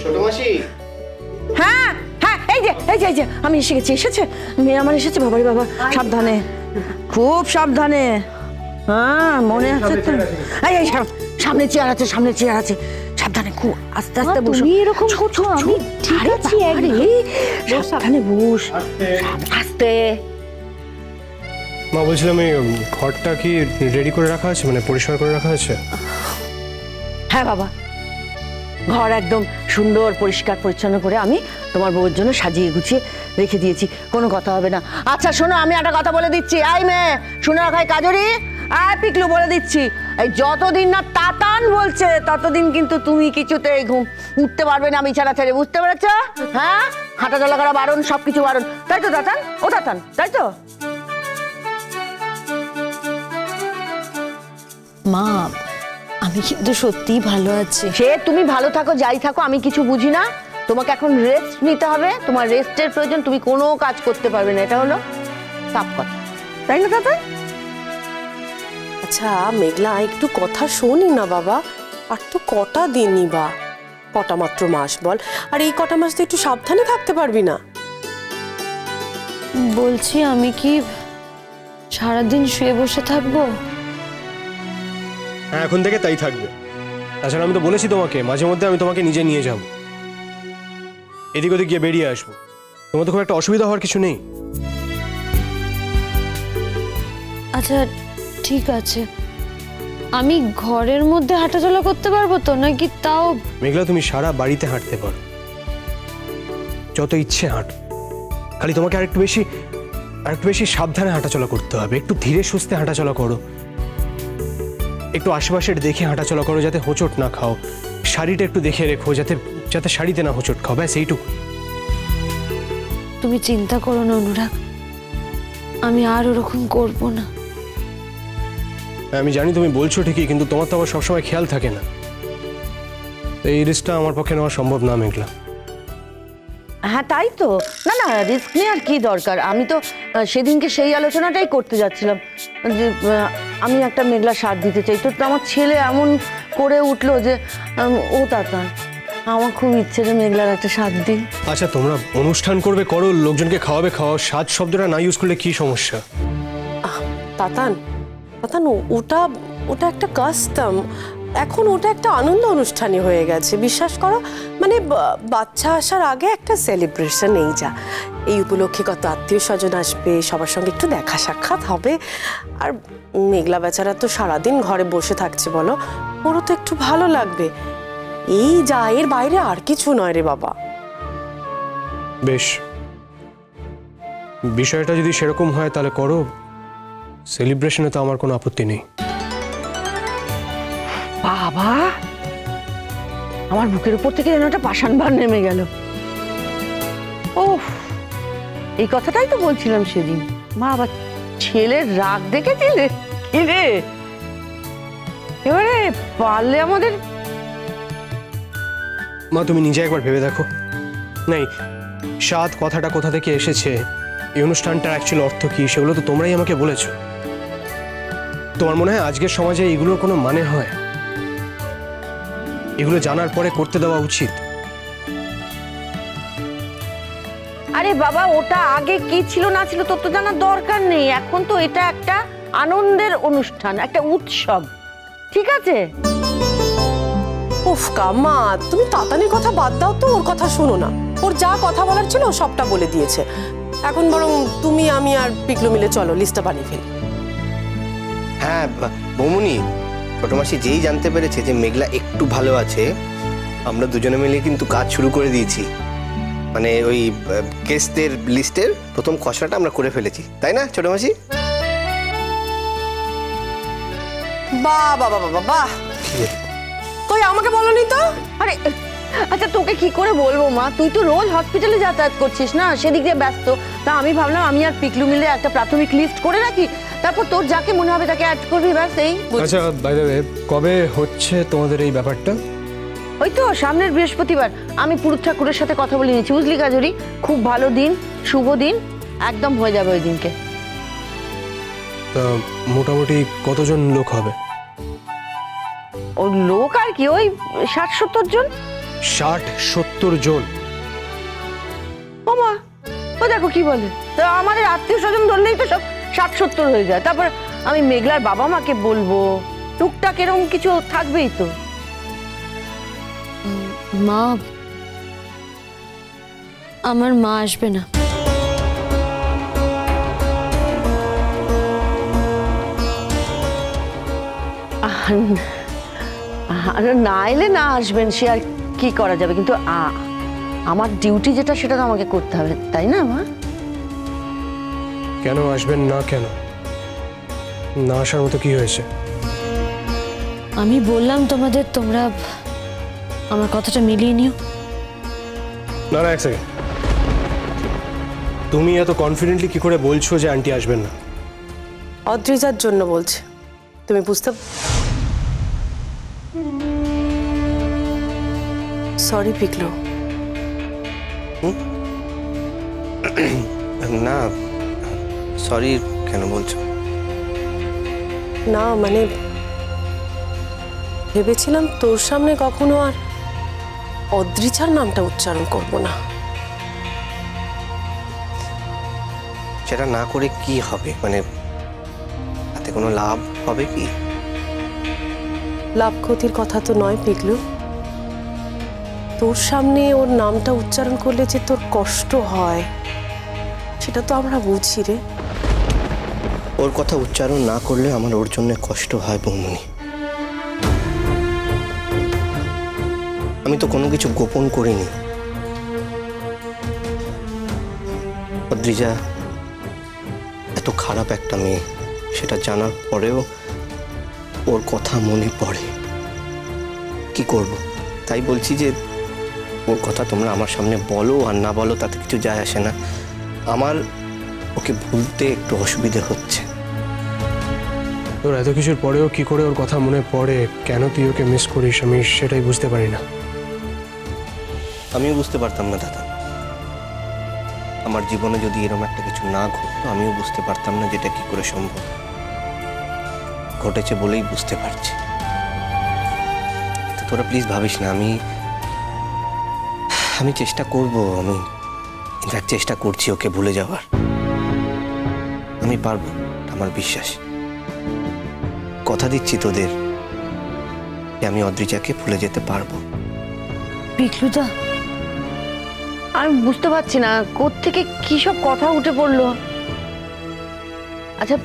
ছোট মাসি। হ্যাঁ হ্যাঁ, এই যে আমি এসে গেছি। এসেছে মেয়ে আমার, এসেছে। বাবারে বাবা, সাবধানে, খুব সাবধানে। হ্যাঁ মনে আছে তো। এই সামনে চেয়ার আছে, সামনে চেয়ার আছে, সাবধানে, খুব আস্তে আস্তে বসো। তুমি এরকম করছো, আমি ঠিক আছি। সাবধানে বস, আস্তে। মা বলছিলাম এই ঘরটা কি রেডি করে রাখা আছে, মানে পরিষ্কার করে রাখা আছে? হ্যাঁ বাবা, ঘর একদম সুন্দর পরিষ্কার পরিচ্ছন্ন করে আমি তোমার বউয়ের জন্য সাজিয়ে গুছিয়ে রেখে দিয়েছি, কোনো কথা হবে না। আচ্ছা শোনো, আমি একটা কথা বলে দিচ্ছি। আই মেয়ে শুনে রাখাই, কাজরি আর পিকলু বলে দিচ্ছি, এই যতদিন না তাতান বলছে ততদিন কিন্তু তুমি কিছুতেই উঠতে পারবে না বিছানা ছেড়ে, বুঝতে পেরেছ? হ্যাঁ, হাঁটা চলা করা বারণ, সবকিছু বারণ, তাই তো তাতান? ও তাতান, তাই তো? মা, আমি কিন্তু সত্যিই ভালো আছি। সে তুমি ভালো থাকো, যাই থাকো, আমি কিছু বুঝি না। তোমাকে এখন রেস্ট নিতে হবে, তোমার রেস্টের প্রয়োজন। তুমি কোনো কাজ করতে পারবে না, এটা হলো সাফ কথা, তাই না দাদা? আচ্ছা মেঘলা, একটু কথা শোনি না বাবা। আর তো কটা দিনই বা, কটা মাত্র মাস বল। আর এই কটা মাস তো একটু সাবধানে থাকতে পারবি না? বলছি, আমি কি সারাদিন শুয়ে বসে থাকবো? হ্যাঁ, এখন থেকে তাই থাকবে। তাছাড়া আমি তো বলেছি তোমাকে, মাঝে মধ্যে আমি তোমাকে নিজে নিয়ে যাব, এদিক ওদিক গিয়ে বেরিয়ে আসবো। তোমার তো খুব একটা অসুবিধা হওয়ার কিছু নেই। আচ্ছা ঠিক আছে, আমি ঘরের মধ্যে হাঁটাচলা করতে পারবো তো, নাকি তাও? মেঘলা, তুমি সারা বাড়িতে হাঁটতে পারো, যত ইচ্ছে হাঁট। খালি তোমাকে আরেকটু বেশি সাবধানে হাঁটাচলা করতে হবে। একটু ধীরে সুস্থে হাঁটাচলা করো, একটু আশেপাশের দেখে হাঁটাচলা করো, যাতে হোঁচট না খাও। শাড়িটা একটু দেখে রেখো, যাতে শাড়িতে না হোঁচট খাও, ব্যাস এইটুকু। তুমি চিন্তা করো না অনুরাগ, আমি আর ওরকম করবো না। আমি জানি তুমি বলছো ঠিকই, কিন্তু তোমার তো আবার সবসময় খেয়াল থাকে না। এই রিস্কটা আমার পক্ষে নেওয়া সম্ভব না মেঘলা। হ্যাঁ তাই তো, না না, রিস্ক নেওয়ার কি দরকার? আমি তো সেদিনকে সেই আলোচনাটাই করতে যাচ্ছিলাম যে আমি একটা মেঘলা সাথ দিতে চাই। তো আমার ছেলে এমন করে উঠলো যে ও তাতান, আমার খুব ইচ্ছে যে মেঘলার একটা সাথ দিই। আচ্ছা, তোমরা অনুষ্ঠান করবে করো, লোকজনকে খাওয়াবে খাওয়াও, সাজ শব্দটা না ইউজ করলে কি সমস্যা? তাতান, ওটা একটা কাস্টম। এখন ওটা একটা আনন্দ অনুষ্ঠানই হয়ে গেছে, বিশ্বাস করো। মানে বাচ্চা আসার আগে একটা সেলিব্রেশন, এই যা। এই উপলক্ষে কত আত্মীয় স্বজন আসবে, সবার সঙ্গে একটু দেখা সাক্ষাৎ হবে। আর মেঘলা বেচারা তো সারাদিন ঘরে বসে থাকছে, বলো, ওরও তো একটু ভালো লাগবে। এই যা, এর বাইরে আর কিছু নয় রে বাবা। বেশ, বিষয়টা যদি সেরকম হয় তাহলে করো, সেলিব্রেশনে তো আমার কোনো আপত্তি নেই। বাবা, আমার বুকের উপর থেকে যেন একটা পাষাণ ভার নেমে গেল। ওহ, এই কথাটাই তো বলছিলাম সেদিন। বাবা, ছেলের রাগ দেখেছিলে কি রে? এবারে পারলে আমাদের। মা, তুমি নিজে একবার ভেবে দেখো, নাই সাত কথাটা কোথা থেকে এসেছে, এই অনুষ্ঠানটার অ্যাকচুয়াল অর্থ কি, সেগুলো তো তোমরাই আমাকে বলেছো। তোমার মনে হয় আজকের সমাজে এগুলোর কোনো মানে হয়? এগুলো জানার পরে করতে দেওয়া উচিত? আরে বাবা, ওটা আগে কি ছিল না ছিল তোর তো জানার দরকার নেই। এখন তো এটা একটা আনন্দের অনুষ্ঠান, একটা উৎসব, ঠিক আছে? উফ কাম্মা, তুমি তাতানের কথা বাদ দাও তো, ওর কথা শোনো না। ওর যা কথা বলার ছিল ও সবটা বলে দিয়েছে। এখন বরং তুমি, আমি আর পিকলু মিলে চলো লিস্টটা বানিয়ে ফেলি। হ্যাঁ বৌমনি, ছোট মাসি যেই জানতে পেরেছে যে মেঘলা একটু ভালো আছে, আমরা দুজনে মিলে কিন্তু কাজ শুরু করে দিয়েছি। মানে ওই গেস্টদের লিস্টের প্রথম খসড়াটা আমরা করে ফেলেছি, তাই না ছোট মাসি? বাহ বাহ বাহ বাহ বাহ, কই আমাকে বলনি তো? আরে আচ্ছা, তোকে কি করে বলবো মা, তুই তো রোজ হসপিটালে যাতায়াত করছিস না, সেদিক দিয়ে ব্যস্ত। তা আমি ভাবলাম আমি আর পিকলু মিলে একটা প্রাথমিক লিস্ট করে রাখি, তারপর তোর যাকে মনে হবে তাকে অ্যাড করবি, ব্যাস এই। আচ্ছা, বাই দ্য ওয়ে, কবে হচ্ছে তোমাদের এই ব্যাপারটা? ওই তো সামনের বৃহস্পতিবার। আমি পুরুত ঠাকুরের সাথে কথা বলে নিয়েছি, বুঝলি কাজরি? খুব ভালো দিন, শুভ দিন, একদম হয়ে যাবে ওই দিনকে। তা মোটামুটি কতজন লোক হবে? ওই লোক আর কি, ওই ৬০-৭০ জন। 60-70 জন। ওমা, ও দেখো কি বলে, তা আমাদের আত্মীয় স্বজন ধরলেই তো সব 60-70 হয়ে যায়। তারপর আমি মেঘলার বাবা মাকে বলবো, টুকটাক এরকম কিছু থাকবেই তো। মা, আমার মা আসবে না। আর না এলে না আসবেন, সে আর কি করা যাবে, কিন্তু আমার ডিউটি যেটা সেটা তো আমাকে করতে হবে, তাই না মা? কেন আসবেন না? কেন না আসার মতো কি হয়েছে? আমি বললাম তোমাদের, তোমরা আমার কথাটা মিলিয়ে নিও। না না, এক সেকেন্ড। তুমি এত কনফিডেন্টলি কি করে বলছো যে আন্টি আসবেন না? অদ্রিজার জন্য বলছে, তুমি বুঝতে। সরি পিকলু। না, সরি কেন বলছো? না মানে ভেবেছিলাম তোর সামনে কখনো আর অদ্রিজার নামটা উচ্চারণ করব না। সেটা না করে কি হবে? মানে তাতে কোনো লাভ হবে কি? লাভ ক্ষতির কথা তো নয় পিকলু, তোর সামনে ওর নামটা উচ্চারণ করলে যে তোর কষ্ট হয় সেটা তো আমরা বুঝি রে। ওর কথা উচ্চারণ না করলে আমার ওর জন্য কষ্ট হয় বৌমনি। আমি তো কোনো কিছু গোপন করিনি। অদ্রিজা এত খারাপ একটা মেয়ে, সেটা জানার পরেও ওর কথা মনে পড়ে। কি করব? তাই বলছি যে ওর কথা তোমরা আমার সামনে বলো আর না বলো তাতে কিছু যায় আসে না। আমার ওকে ভুলতে একটু অসুবিধে হচ্ছে। তোর এত কিছুর পরেও কি করে ওর কথা মনে পড়ে, কেন তুই ওকে মিস করিস, আমি সেটাই বুঝতে পারি না। আমিও বুঝতে পারতাম না দাদা। আমার জীবনে যদি এরকম একটা কিছু না ঘটতো আমিও বুঝতে পারতাম না যেটা কি করে সম্ভব। ঘটেছে বলেই বুঝতে পারছি। তো তোরা প্লিজ ভাবিস না, আমি চেষ্টা করব। আমি ইনফ্যাক্ট চেষ্টা করছি ওকে ভুলে যাওয়ার। আমি পারবো, আমার বিশ্বাস। কথা দিচ্ছি তোদের যে আমি অদ্রিজাকে ভুলে যেতে পারবো। পিকলুদা, আমি বুঝতে পারছি না কোত্থেকে কি সব কথা উঠে পড়লো। আচ্ছা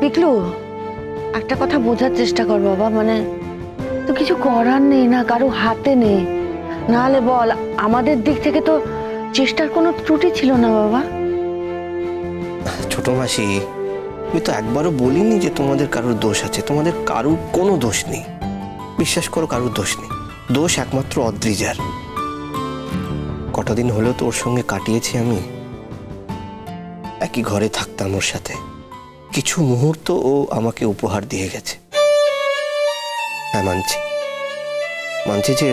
পিকলু, একটা কথা বোঝার চেষ্টা কর বাবা, মানে তো কিছু করার নেই না, কারো হাতে নেই। নাহলে বল, আমাদের দিক থেকে তো চেষ্টার কোনো ত্রুটি ছিল না বাবা। ছোট মাসি, আমি তো একবারও বলিনি যে তোমাদের কারোর দোষ আছে। তোমাদের কারোর কোনো দোষ নেই, বিশ্বাস করো, কারোর দোষ নেই। দোষ একমাত্র অদ্রিজার। কটা দিন হলেও তো ওর সঙ্গে কাটিয়েছি আমি, একই ঘরে থাকতাম ওর সাথে। কিছু মুহূর্ত ও আমাকে উপহার দিয়ে গেছে। হ্যাঁ মানছি, মানছি যে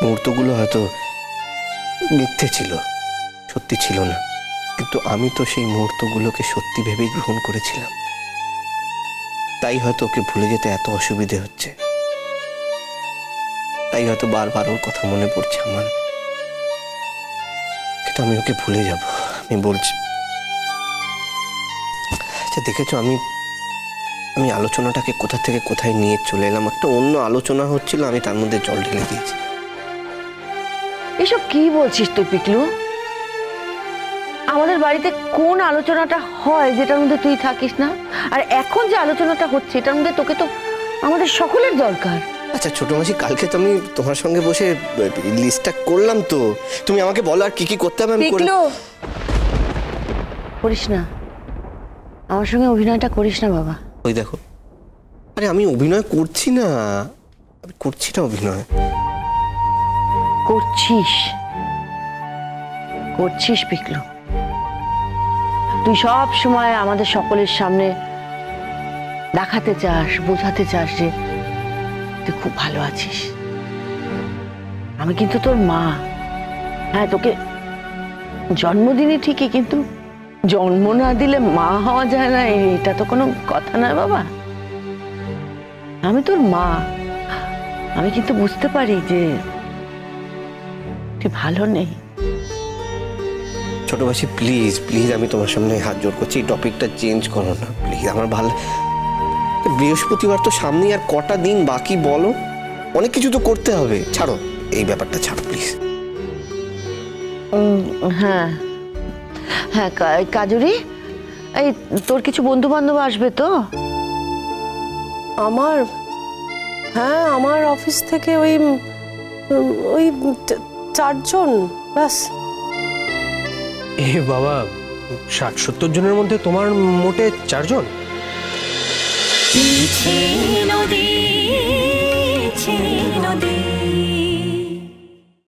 মুহূর্তগুলো হয়তো মিথ্যে ছিল, সত্যি ছিল না। কিন্তু আমি তো সেই মুহূর্তগুলোকে সত্যি ভেবেই গ্রহণ করেছিলাম। তাই হয়তো ওকে ভুলে যেতে এত অসুবিধে হচ্ছে। তাই হয়তো বারবার ওর কথা মনে পড়ছে আমার। কিন্তু আমি ওকে ভুলে যাব, আমি বলছি। আচ্ছা দেখেছো, আমি আলোচনাটাকে কোথা থেকে কোথায় নিয়ে চলে এলাম। একটা অন্য আলোচনা হচ্ছিল, আমি তার মধ্যে জল ঢেলে দিয়েছি। এসব কি বলছিস তুই পিকলু? আমাদের বাড়িতে কোন আলোচনাটা হয় যেটার মধ্যে তুই থাকিস না? আর এখন যে আলোচনাটা হচ্ছে এটার মধ্যে তোকে তো আমাদের সকলের দরকার। আচ্ছা ছোট মাসি, কালকে তো আমি তোমার সঙ্গে বসে লিস্টটা করলাম, তো তুমি আমাকে বলো আর কি কি করতে হবে আমি করে। পিকলু, করিস না, আমার সঙ্গে অভিনয়টা করিস না বাবা। ওই দেখো, আরে আমি অভিনয় করছি না, আমি করছি না অভিনয়। করছিস, করছিস পিকলু। তুই সব সময় আমাদের সকলের সামনে দেখাতে চাস, বোঝাতে চাস যে তুই খুব ভালো আছিস। আমি কিন্তু তোর মা। হ্যাঁ, তোকে জন্মদিনই ঠিকই, কিন্তু জন্ম না দিলে মা হওয়া যায় না, এটা তো কোনো কথা নয় বাবা। আমি তোর মা। আমি কিন্তু বুঝতে পারি যে মোটামুটি ভালো নেই। ছোট মাসি প্লিজ প্লিজ, আমি তোমার সামনে হাত জোড় করছি, এই টপিকটা চেঞ্জ করো না প্লিজ। আমার ভালো, বৃহস্পতিবার তো সামনে, আর কটা দিন বাকি বলো, অনেক কিছু তো করতে হবে। ছাড়ো এই ব্যাপারটা, ছাড়ো প্লিজ। হ্যাঁ হ্যাঁ, কাজুরি, এই তোর কিছু বন্ধু বান্ধব আসবে তো? আমার, হ্যাঁ আমার অফিস থেকে ওই 4 জন ব্যাস। এ বাবা, 60-70 জনের মধ্যে তোমার মোটে 4 জন? নদী